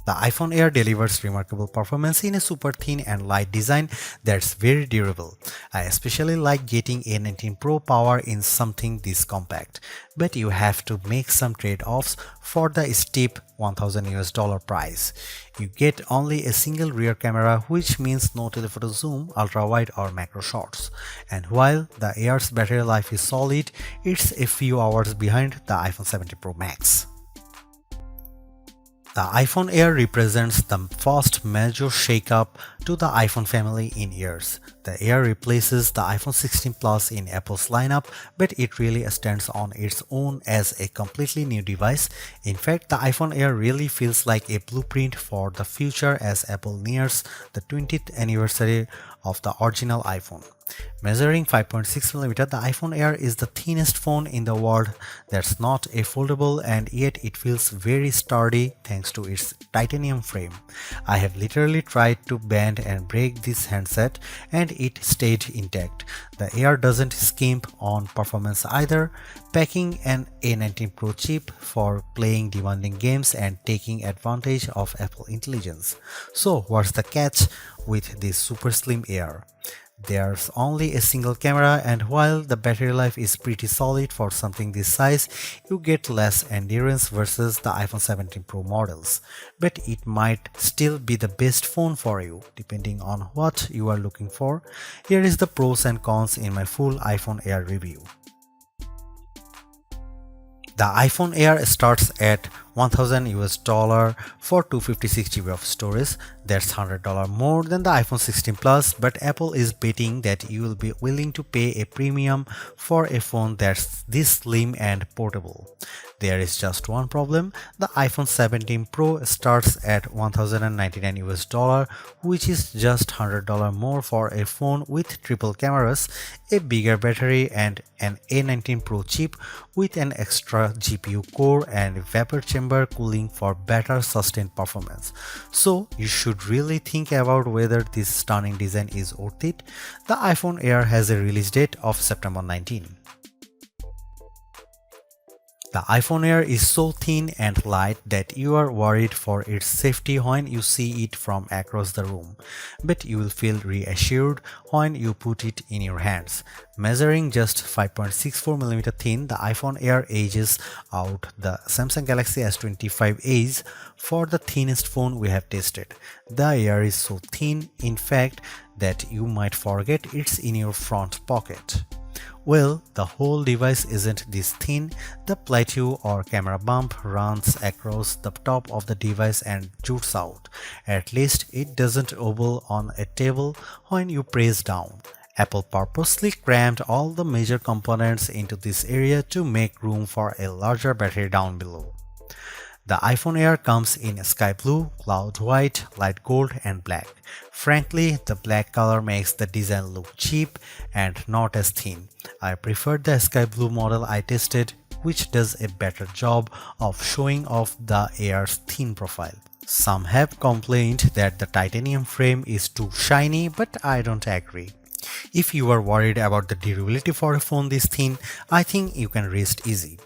The iPhone Air delivers remarkable performance in a super thin and light design that's very durable. I especially like getting a 19 Pro power in something this compact, but you have to make some trade-offs for the steep $1,000 price. You get only a single rear camera, which means no telephoto zoom, ultra-wide or macro shots. And while the Air's battery life is solid, it's a few hours behind the iPhone 17 Pro Max. The iPhone Air represents the first major shakeup to the iPhone family in years. The Air replaces the iPhone 16 Plus in Apple's lineup, but it really stands on its own as a completely new device. In fact, the iPhone Air really feels like a blueprint for the future as Apple nears the 20th anniversary of the original iPhone. Measuring 5.6mm, the iPhone Air is the thinnest phone in the world that's not a foldable, and yet it feels very sturdy thanks to its titanium frame. I have literally tried to bend and break this handset and it stayed intact. The Air doesn't skimp on performance either, packing an A19 Pro chip for playing demanding games and taking advantage of Apple intelligence. So what's the catch with this super slim Air? There's only a single camera, and while the battery life is pretty solid for something this size, you get less endurance versus the iPhone 17 Pro models. But it might still be the best phone for you, depending on what you are looking for. Here is the pros and cons in my full iPhone Air review. The iPhone Air starts at $1,000 for 256 GB of storage. That's $100 more than the iPhone 16 Plus, but Apple is betting that you will be willing to pay a premium for a phone that's this slim and portable. There is just one problem. The iPhone 17 Pro starts at $1,099, which is just $100 more for a phone with triple cameras, a bigger battery, and an A19 Pro chip with an extra GPU core and vapor chamber cooling for better sustained performance. So you should really think about whether this stunning design is worth it. The iPhone Air has a release date of September 19. The iPhone Air is so thin and light that you are worried for its safety when you see it from across the room, but you will feel reassured when you put it in your hands. Measuring just 5.64mm thin, the iPhone Air edges out the Samsung Galaxy S25 Edge for the thinnest phone we have tested. The Air is so thin, in fact, that you might forget it's in your front pocket. Well, the whole device isn't this thin. The plateau or camera bump runs across the top of the device and jutes out. At least it doesn't wobble on a table when you press down. Apple purposely crammed all the major components into this area to make room for a larger battery down below. The iPhone Air comes in sky blue, cloud white, light gold, and black. Frankly, the black color makes the design look cheap and not as thin. I preferred the sky blue model I tested, which does a better job of showing off the Air's thin profile. Some have complained that the titanium frame is too shiny, but I don't agree. If you are worried about the durability for a phone this thin, I think you can rest easy.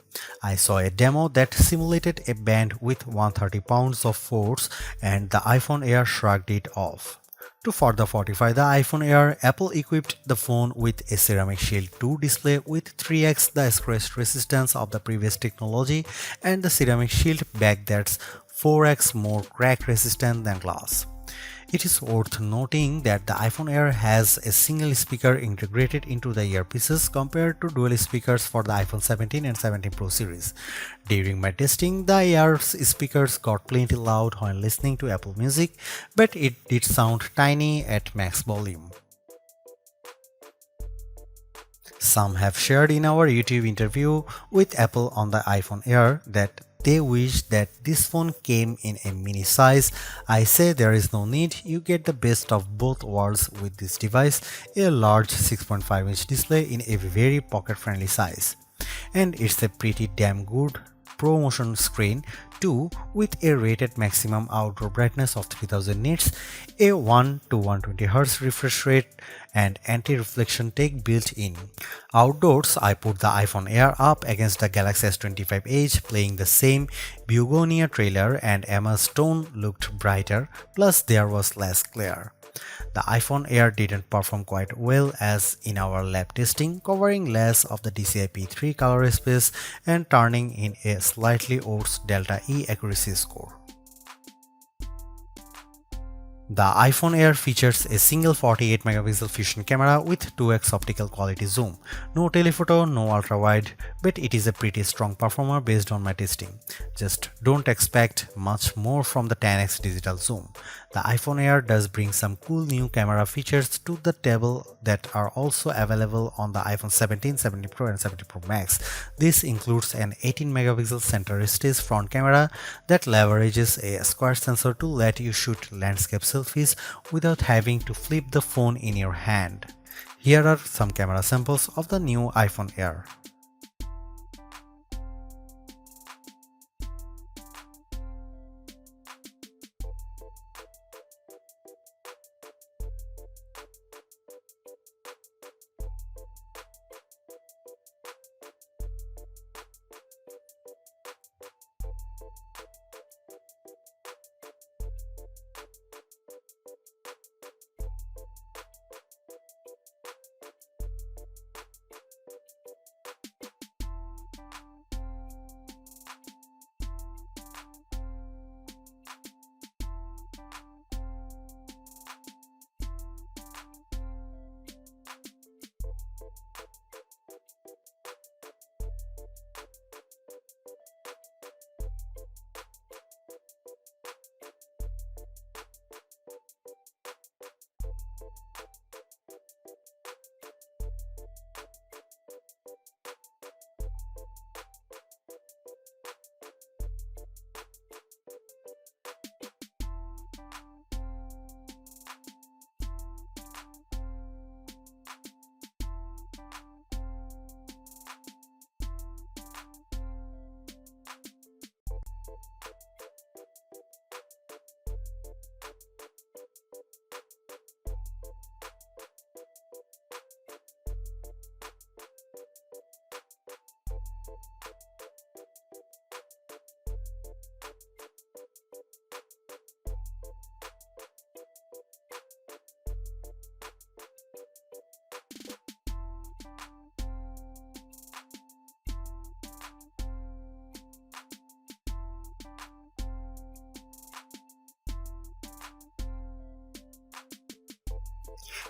I saw a demo that simulated a band with 130 pounds of force, and the iPhone Air shrugged it off. To further fortify the iPhone Air, Apple equipped the phone with a Ceramic Shield 2 display with 3x the scratch resistance of the previous technology and the Ceramic Shield back that's 4x more crack resistant than glass. It is worth noting that the iPhone Air has a single speaker integrated into the earpieces compared to dual speakers for the iPhone 17 and 17 Pro series. During my testing, the Air's speakers got plenty loud when listening to Apple Music, but it did sound tiny at max volume. Some have shared in our YouTube interview with Apple on the iPhone Air that they wish that this phone came in a mini size. I say there is no need, you get the best of both worlds with this device, a large 6.5-inch display in a very pocket-friendly size. And it's a pretty damn good ProMotion screen. 2. With a rated maximum outdoor brightness of 3000 nits, a 1 to 120 Hz refresh rate, and anti-reflection tech built in. Outdoors, I put the iPhone Air up against the Galaxy S25 Edge, playing the same Begonia trailer, and Emma's tone looked brighter, plus there was less glare. The iPhone Air didn't perform quite well as in our lab testing, covering less of the DCI-P3 color space and turning in a slightly worse Delta E accuracy score. The iPhone Air features a single 48 megapixel fusion camera with 2x optical quality zoom. No telephoto, no ultra-wide, but it is a pretty strong performer based on my testing. Just don't expect much more from the 10x digital zoom. The iPhone Air does bring some cool new camera features to the table that are also available on the iPhone 17, 17 Pro and 17 Pro Max. This includes an 18 megapixel center stage front camera that leverages a square sensor to let you shoot landscape selfies without having to flip the phone in your hand. Here are some camera samples of the new iPhone Air.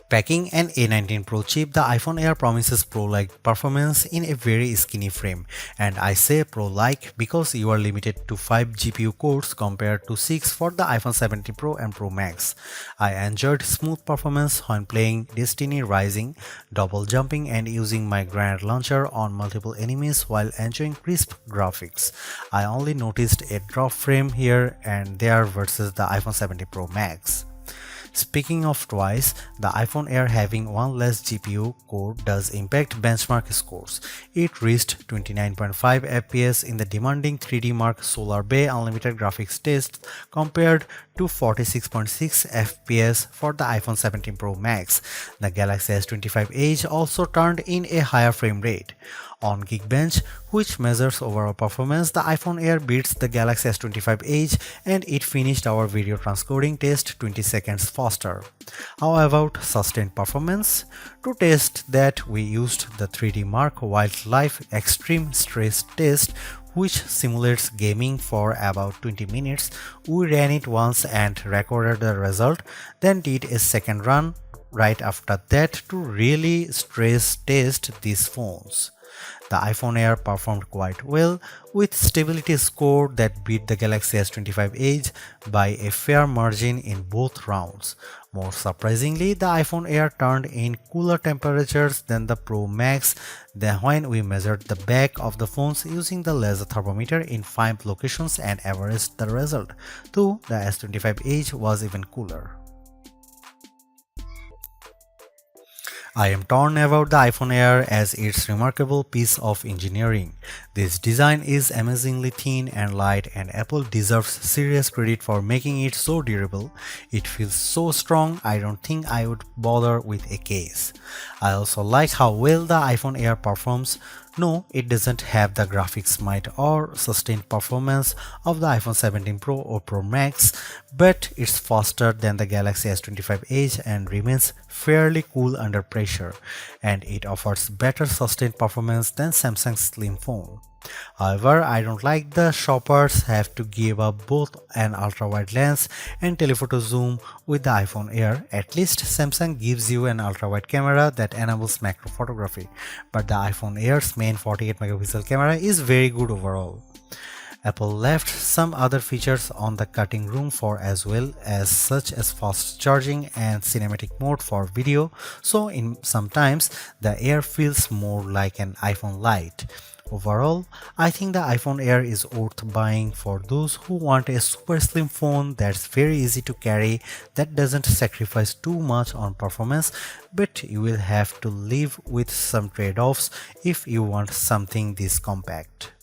Packing an A19 Pro chip, the iPhone Air promises Pro-like performance in a very skinny frame, and I say Pro-like because you are limited to 5 GPU cores compared to 6 for the iPhone 17 Pro and Pro Max. I enjoyed smooth performance when playing Destiny Rising, double jumping and using my grenade launcher on multiple enemies while enjoying crisp graphics. I only noticed a drop frame here and there versus the iPhone 17 Pro Max. Speaking of twice, the iPhone Air having one less GPU core does impact benchmark scores. It reached 29.5 FPS in the demanding 3D Mark Solar Bay Unlimited graphics test compared to 46.6 FPS for the iPhone 17 Pro Max. The Galaxy S25 Edge also turned in a higher frame rate. On Geekbench, which measures overall performance, the iPhone Air beats the Galaxy S25 Edge and it finished our video transcoding test 20 seconds faster. How about sustained performance? To test that, we used the 3D Mark Wildlife Extreme Stress Test, which simulates gaming for about 20 minutes. We ran it once and recorded the result, then did a second run right after that to really stress test these phones. The iPhone Air performed quite well, with stability score that beat the Galaxy S25 Edge by a fair margin in both rounds. More surprisingly, the iPhone Air turned in cooler temperatures than the Pro Max when we measured the back of the phones using the laser thermometer in 5 locations and averaged the result, though the S25 Edge was even cooler. I am torn about the iPhone Air as its remarkable piece of engineering. This design is amazingly thin and light, and Apple deserves serious credit for making it so durable. It feels so strong, I don't think I would bother with a case. I also like how well the iPhone Air performs. No, it doesn't have the graphics might or sustained performance of the iPhone 17 Pro or Pro Max, but it's faster than the Galaxy S25 Edge and remains fairly cool under pressure, and it offers better sustained performance than Samsung's slim phone. However, I don't like the shoppers have to give up both an ultra-wide lens and telephoto zoom with the iPhone Air. At least Samsung gives you an ultra-wide camera that enables macro photography, but the iPhone Air's main 48 megapixel camera is very good overall. Apple left some other features on the cutting room floor as well, as such as fast charging and cinematic mode for video, so in sometimes the Air feels more like an iPhone Lite. Overall, I think the iPhone Air is worth buying for those who want a super slim phone that's very easy to carry, that doesn't sacrifice too much on performance, but you will have to live with some trade-offs if you want something this compact.